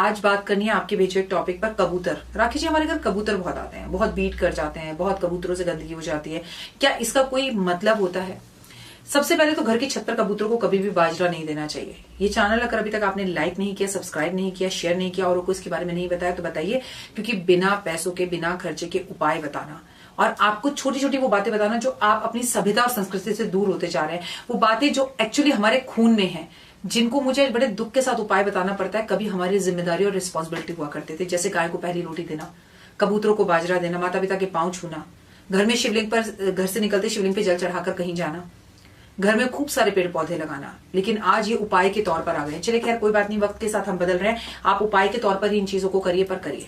आज बात करनी है आपके भेजे एक टॉपिक पर, कबूतर। राखी जी, हमारे घर कबूतर बहुत आते हैं, बहुत बीट कर जाते हैं, बहुत कबूतरों से गंदगी हो जाती है। क्या इसका कोई मतलब होता है? सबसे पहले तो घर की छत पर कबूतरों को कभी भी बाजरा नहीं देना चाहिए। ये चैनल अगर अभी तक आपने लाइक नहीं किया, सब्सक्राइब नहीं किया, शेयर नहीं किया और को इसके बारे में नहीं बताया तो बताइए, क्योंकि बिना पैसों के, बिना खर्चे के उपाय बताना और आपको छोटी छोटी वो बातें बताना जो आप अपनी सभ्यता और संस्कृति से दूर होते जा रहे हैं, वो बातें जो एक्चुअली हमारे खून में है, जिनको मुझे बड़े दुख के साथ उपाय बताना पड़ता है। कभी हमारी जिम्मेदारी और रिस्पॉन्सिबिलिटी हुआ करते थे, जैसे गाय को पहली रोटी देना, कबूतरों को बाजरा देना, माता पिता के पांव छूना, घर में शिवलिंग पर, घर से निकलते शिवलिंग पे जल चढ़ाकर कहीं जाना, घर में खूब सारे पेड़ पौधे लगाना। लेकिन आज ये उपाय के तौर पर आ गए। चलिए खैर कोई बात नहीं, वक्त के साथ हम बदल रहे हैं। आप उपाय के तौर पर ही इन चीजों को करिए, पर करिए।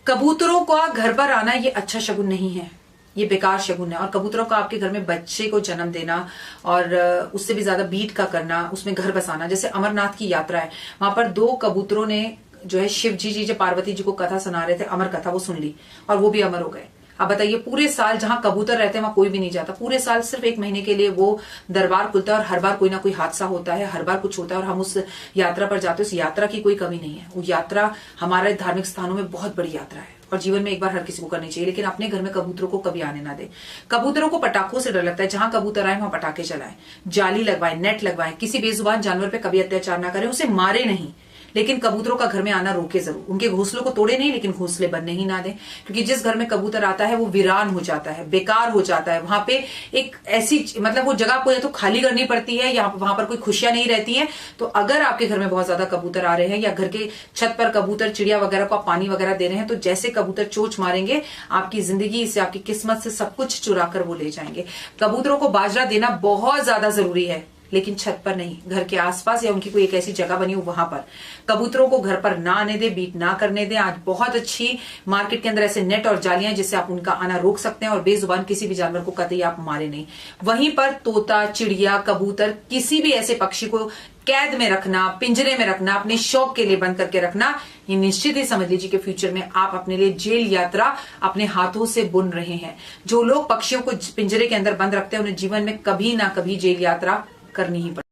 कबूतरों का घर पर आना ये अच्छा शगुन नहीं है, ये बेकार शगुन है। और कबूतरों का आपके घर में बच्चे को जन्म देना और उससे भी ज्यादा बीट का करना, उसमें घर बसाना, जैसे अमरनाथ की यात्रा है, वहां पर 2 कबूतरों ने जो है शिव जी जब पार्वती जी को कथा सुना रहे थे, अमर कथा, वो सुन ली और वो भी अमर हो गए। अब बताइए, पूरे साल जहां कबूतर रहते हैं वहां कोई भी नहीं जाता, पूरे साल सिर्फ 1 महीने के लिए वो दरबार खुलता है और हर बार कोई ना कोई हादसा होता है, हर बार कुछ होता है और हम उस यात्रा पर जाते हैं। उस यात्रा की कोई कमी नहीं है। वो यात्रा हमारे धार्मिक स्थानों में बहुत बड़ी यात्रा है और जीवन में एक बार हर किसी को करनी चाहिए। लेकिन अपने घर में कबूतरों को कभी आने ना दे। कबूतरों को पटाखों से डर लगता है। जहां कबूतर आए वहां पटाखे चलाएं, जाली लगवाएं, नेट लगवाएं। किसी बेजुबान जानवर पे कभी अत्याचार ना करें, उसे मारे नहीं, लेकिन कबूतरों का घर में आना रोके जरूर। उनके घोंसलों को तोड़े नहीं, लेकिन घोंसले बनने ही ना दें, क्योंकि जिस घर में कबूतर आता है वो वीरान हो जाता है, बेकार हो जाता है। वहां पे एक ऐसी मतलब वो जगह को या तो खाली करनी पड़ती है या वहां पर कोई खुशियां नहीं रहती हैं। तो अगर आपके घर में बहुत ज्यादा कबूतर आ रहे हैं या घर के छत पर कबूतर, चिड़िया वगैरह को आप पानी वगैरह दे रहे हैं, तो जैसे कबूतर चोंच मारेंगे आपकी जिंदगी से, आपकी किस्मत से सब कुछ चुरा कर वो ले जाएंगे। कबूतरों को बाजरा देना बहुत ज्यादा जरूरी है, लेकिन छत पर नहीं, घर के आसपास या उनकी कोई एक ऐसी जगह बनी हो वहां पर। कबूतरों को घर पर ना आने दे, बीट ना करने दे। आज बहुत अच्छी मार्केट के अंदर ऐसे नेट और जालियां जिससे आप उनका आना रोक सकते हैं और बेजुबान किसी भी जानवर को कतई आप मारे नहीं। वहीं पर तोता, चिड़िया, कबूतर, किसी भी ऐसे पक्षी को कैद में रखना, पिंजरे में रखना, अपने शौक के लिए बंद करके रखना, ये निश्चित ही समझ लीजिए कि फ्यूचर में आप अपने लिए जेल यात्रा अपने हाथों से बुन रहे हैं। जो लोग पक्षियों को पिंजरे के अंदर बंद रखते हैं उन्हें जीवन में कभी ना कभी जेल यात्रा करनी ही पड़ेगी।